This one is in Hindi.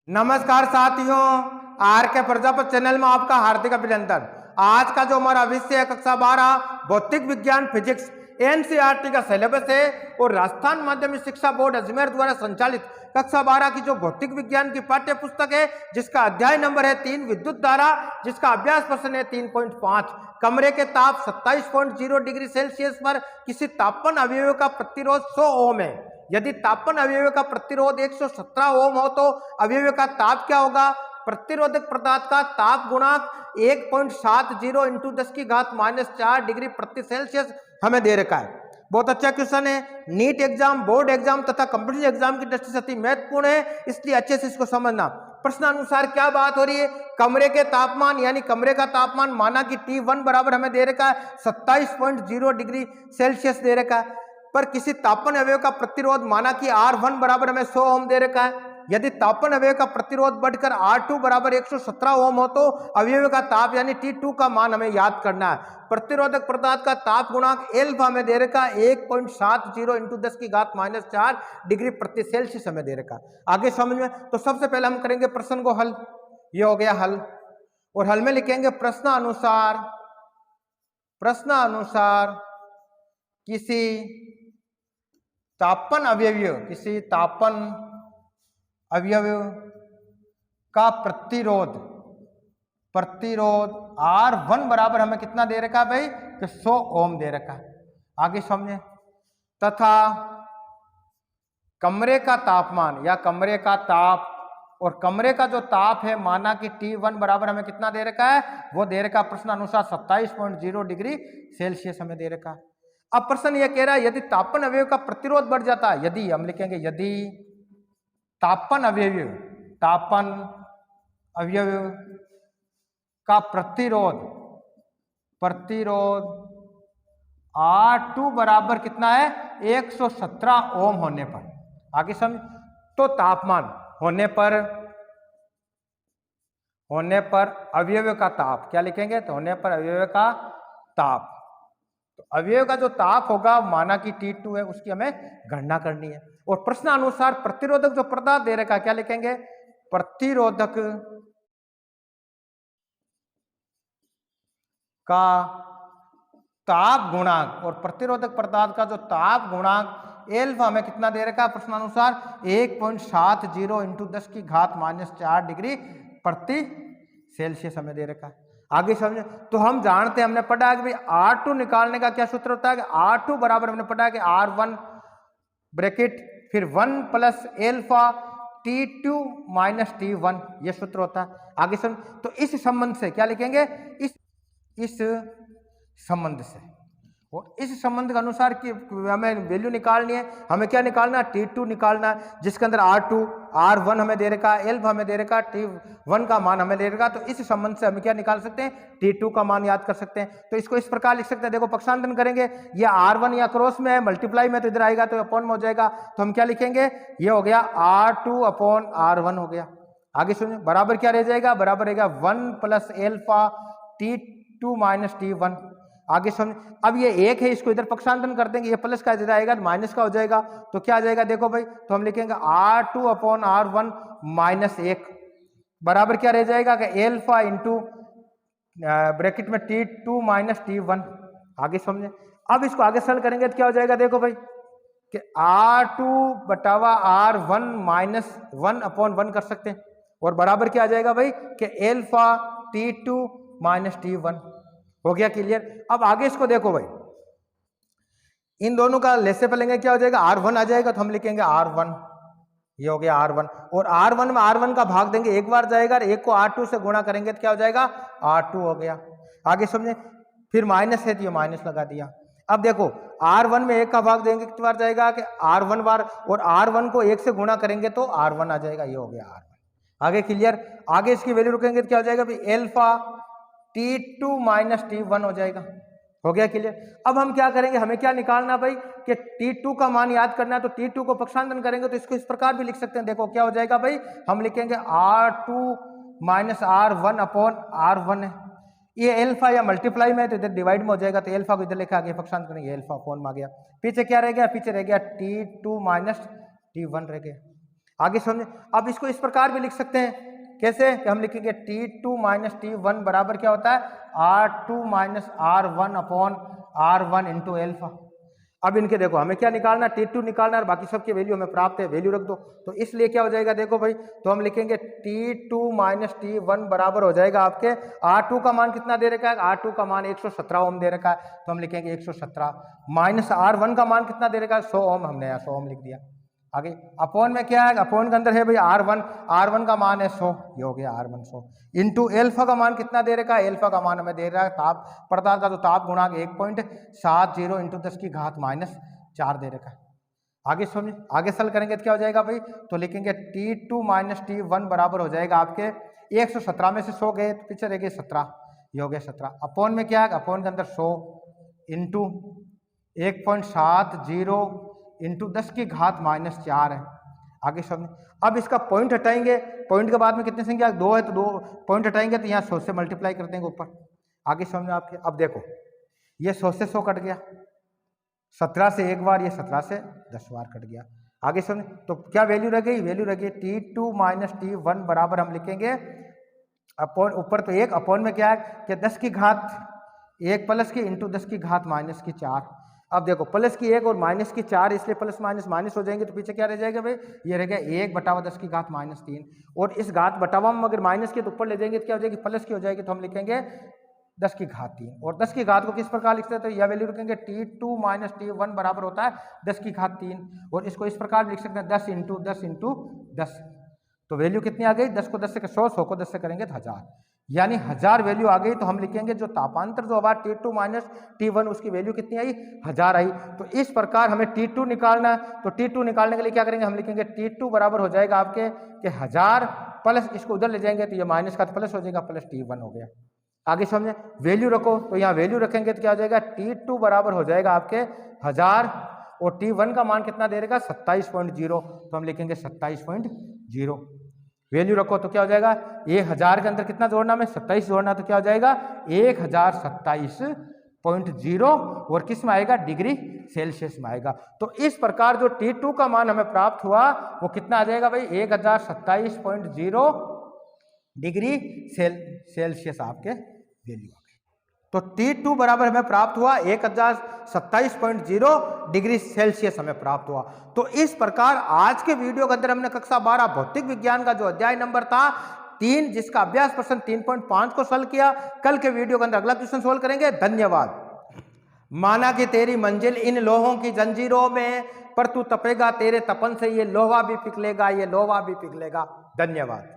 नमस्कार साथियों, आर के प्रजापत चैनल में आपका हार्दिक अभिनंदन। आज का जो हमारा विषय है कक्षा 12 भौतिक विज्ञान फिजिक्स एनसीईआरटी का सिलेबस है और राजस्थान माध्यमिक शिक्षा बोर्ड अजमेर द्वारा संचालित कक्षा 12 की जो भौतिक विज्ञान की पाठ्य पुस्तक है जिसका अध्याय नंबर है 3 विद्युत धारा, जिसका अभ्यास प्रश्न है 3.5। कमरे के ताप 27.0 डिग्री सेल्सियस पर किसी तापमान अवयव का प्रतिरोध 100 ओम है। यदि तापमान अवयव का प्रतिरोध 117 ओम हो तो अवयव का ताप क्या होगा? प्रतिरोधक पदार्थ का ताप गुणांक 1.70 इंटू 10 की घात -4 डिग्री प्रति सेल्सियस हमें दे रखा है। बहुत अच्छा क्वेश्चन है। नीट एग्जाम, बोर्ड एग्जाम तथा कंपटीशन एग्जाम की दृष्टि से अति महत्वपूर्ण है, इसलिए अच्छे से इसको समझना। प्रश्नानुसार क्या बात हो रही है? कमरे के तापमान यानी कमरे का तापमान माना कि T1 बराबर हमें दे रखा है 27.0 डिग्री सेल्सियस दे रखा है, पर किसी तापमान अवयव का प्रतिरोध माना कि R1 बराबर हमें 100 ओम दे रखा है। यदि तापमान अवयव का प्रतिरोध बढ़कर R2 बराबर 117 ओम हो तो अवयव का ताप यानी T2 का मान हमें याद करना है। प्रतिरोधक पदार्थ का ताप गुणांक एल्फा हमें दे रखा है 1.70 इंटू 10 की घात -4 डिग्री प्रति सेल्सियस हमें दे रखा है। आगे समझ में, तो सबसे पहले हम करेंगे प्रश्न को हल। ये हो गया हल, और हल में लिखेंगे प्रश्नानुसार किसी तापन अवयव का प्रतिरोध R1 बराबर हमें कितना दे रखा है भाई? कि 100 ओम दे रखा है। आगे समझे, तथा कमरे का तापमान या कमरे का ताप, और कमरे का जो ताप है माना कि T1 बराबर हमें कितना दे रखा है? वो दे रखा प्रश्न अनुसार 27.0 डिग्री सेल्सियस हमें दे रखा। अब प्रश्न ये कह रहा है यदि तापन अवयव का प्रतिरोध बढ़ जाता है, यदि हम लिखेंगे यदि तापन अवयव का प्रतिरोध R2 बराबर कितना है? 117 ओम होने पर। आगे समझ, तो तापमान होने पर अवयव का ताप क्या लिखेंगे? तो होने पर अवयव का ताप, तो अवयव का जो ताप होगा माना कि T2 है उसकी हमें गणना करनी है। और प्रश्न अनुसार प्रतिरोधक जो पदार्थ दे रखा क्या लिखेंगे? प्रतिरोधक का ताप गुणांक, और प्रतिरोधक पदार्थ का जो ताप गुणांक एल्फा हमें कितना दे रखा है? प्रश्नानुसार 1.70 इंटू 10 की घात -4 डिग्री प्रति सेल्सियस हमें दे रखा है। आगे समझे, तो हम जानते हैं, हमने पढ़ा है कि भाई R2 निकालने का क्या सूत्र होता है कि R2 बराबर हमने पढ़ा है कि R1 ब्रैकेट फिर 1 plus alpha T2 minus T1, ये सूत्र होता है। आगे समझ, तो इस संबंध से क्या लिखेंगे? इस संबंध से, और इस संबंध के अनुसार कि हमें वैल्यू निकालनी है। हमें क्या निकालना है? T2 निकालना है, जिसके अंदर R2 R1 हमें दे रखा है, एल्फा हमें दे रखा है, T1 का मान हमें दे रखा। तो इस संबंध से हम क्या निकाल सकते हैं? T2 का मान याद कर सकते हैं। तो इसको इस प्रकार लिख सकते हैं, देखो पक्षांतरण करेंगे, ये R1 या क्रॉस में है, मल्टीप्लाई में तो इधर आएगा तो अपॉन में हो जाएगा, तो हम क्या लिखेंगे? ये हो गया R2 अपॉन R1 हो गया। आगे सुनिए, बराबर क्या रह जाएगा? बराबर रहेगा 1 plus alpha T2 minus T1। आगे समझ, अब ये एक है, इसको इधर पक्षांतरण कर देंगे, ये प्लस का इधर आएगा माइनस का हो जाएगा, तो क्या आ जाएगा? देखो भाई, तो हम लिखेंगे R2 अपॉन R1 माइनस 1 बराबर क्या रह जाएगा कि एल्फा इंटू ब्रैकेट में T2 माइनस T1। आगे समझे, अब इसको आगे सरल करेंगे तो क्या हो जाएगा? देखो भाई कि R2 बटावा R1 माइनस 1 अपॉन 1 कर सकते हैं, और बराबर क्या आ जाएगा भाई कि एल्फा T2 माइनस T1। हो गया क्लियर? अब आगे इसको देखो भाई, इन दोनों का लेसे पे लेंगे क्या हो जाएगा? R1 आ जाएगा, तो हम लिखेंगे R1, ये हो गया R1, और R1 में R1 का भाग देंगे, एक बार जाएगा, और एक को R2 से गुणा करेंगे तो क्या हो जाएगा? R2 हो गया। आगे समझे, फिर माइनस है तो ये माइनस लगा दिया। अब देखो R1 में एक का भाग देंगे कितनी बार जाएगा? कि R1 बार, और R1 को एक से गुणा करेंगे तो R1 आ जाएगा, ये हो गया R1। आगे क्लियर? आगे इसकी वैल्यू रखेंगे तो क्या हो जाएगा भाई? एल्फा T2 माइनस T1 हो जाएगा। हो गया क्लियर? अब हम क्या करेंगे? हमें क्या निकालना भाई कि T2 का मान याद करना है, तो T2 को पक्षांतरण करेंगे तो इसको इस प्रकार भी लिख सकते हैं। देखो क्या हो जाएगा भाई, हम लिखेंगे R2 minus R1 upon R1 है, ये एल्फा या मल्टीप्लाई में है तो इधर डिवाइड में हो जाएगा, तो एल्फा को इधर लेकर आगे पक्षांतरण करेंगे, एल्फा अपॉन में आ गया। पीछे क्या रह गया? पीछे रह गया T2 माइनस T1 रह गया। आगे समझे। अब इसको इस प्रकार भी लिख सकते हैं, कैसे कि हम लिखेंगे T2 माइनस T1 बराबर क्या होता है R2 minus R1 upon R1 into alpha. अब इनके देखो हमें क्या निकालना, T2 निकालना और बाकी सबकी वैल्यू हमें प्राप्त है, वैल्यू रख दो। तो इसलिए क्या हो जाएगा देखो भाई, तो हम लिखेंगे T2 माइनस T1 बराबर हो जाएगा आपके R2 का मान कितना दे रखा है, R2 का मान 117 ओम दे रखा है, तो हम लिखेंगे 117 माइनस R1 का मान कितना दे रखा है 100 ओम, हमने यहाँ 100 ओम लिख दिया। आगे अपॉन में क्या है, अपॉन के अंदर है भाई R1 का मान है 100, ये हो गया R1 100 इंटू एल्फा का मान कितना दे रखा है, एल्फा का मान हमें दे रहा है ताप पदार्थ का जो ताप गुणांक 1.70 इंटू 10 की घात -4 दे रखा है। आगे समझे, आगे सल करेंगे तो क्या हो जाएगा भाई, तो लिखेंगे T2 माइनस T1 बराबर हो जाएगा आपके 117 में से 100 गए तो पीछे रह गए 17, ये हो गया 17। अपॉन में क्या है, अपॉन के अंदर 100 इंटू 1.70 इंटू 10 की घात -4 है। आगे समझे, अब इसका पॉइंट हटाएंगे, पॉइंट के बाद में कितनी संख्या 2 है तो 2 पॉइंट हटाएंगे तो यहाँ 100 से मल्टीप्लाई कर देंगे ऊपर। आगे समझे आपके, अब देखो ये 100 से 100 कट गया, 17 से एक बार, ये 17 से 10 बार कट गया। आगे समझे, तो क्या वैल्यू रह गई, वैल्यू रह गई T2 माइनस T1 बराबर हम लिखेंगे अपॉन, ऊपर तो 1, अपॉन में क्या है कि 10 की घात 1 प्लस की इंटू 10 की घात -4। अब देखो प्लस की 1 और माइनस की 4, इसलिए प्लस माइनस माइनस हो जाएंगे तो पीछे क्या रह जाएगा भाई, ये रह गया 1/10 की घात -3 और इस घात बटावा में अगर माइनस की तो ऊपर ले जाएंगे तो क्या हो जाएगी, प्लस की हो जाएगी, तो हम लिखेंगे 10 की घात 3। और 10 की घात को किस प्रकार लिखते हैं, तो यह वैल्यू रखेंगे T2 माइनस T1 बराबर होता है 10 की घात 3 और इसको इस प्रकार लिख सकते हैं 10 इंटू 10 इंटू 10। तो वैल्यू कितनी आ गई, 10 को 10 से 100, 100 को 10 से करेंगे तो 1000, यानी 1000 वैल्यू आ गई। तो हम लिखेंगे जो तापांतर जो हमारा T2 माइनस T1 उसकी वैल्यू कितनी आई, 1000 आई। तो इस प्रकार हमें T2 निकालना है, तो T2 निकालने के लिए क्या करेंगे, हम लिखेंगे T2 बराबर हो जाएगा आपके कि 1000 प्लस इसको उधर ले जाएंगे तो ये माइनस का प्लस हो जाएगा, प्लस T1 हो गया। आगे समझे, वैल्यू रखो, तो यहाँ वैल्यू रखेंगे तो क्या हो जाएगा, T2 बराबर हो जाएगा आपके 1000 और T1 का मान कितना दे रहेगा 27.0, तो हम लिखेंगे 27.0। वैल्यू रखो तो क्या हो जाएगा, ये 1000 के अंदर कितना जोड़ना में 27 जोड़ना, तो क्या हो जाएगा 1027.0 और किस में आएगा, डिग्री सेल्सियस में आएगा। तो इस प्रकार जो T2 का मान हमें प्राप्त हुआ वो कितना आ जाएगा भाई, 1027.0 डिग्री सेल्सियस आपके वैल्यू आ गई। तो T2 बराबर हमें प्राप्त हुआ 1027.0 डिग्री सेल्सियस हमें प्राप्त हुआ। तो इस प्रकार आज के वीडियो के अंदर हमने कक्षा 12 भौतिक विज्ञान का जो अध्याय नंबर था 3, जिसका अभ्यास प्रश्न 3.5 को सॉल्व किया। कल के वीडियो के अंदर अगला क्वेश्चन सॉल्व करेंगे। धन्यवाद। माना कि तेरी मंजिल इन लोहों की जंजीरों में, पर तू तपेगा तेरे तपन से ये लोहा भी पिघलेगा, ये लोहा भी पिघलेगा। धन्यवाद।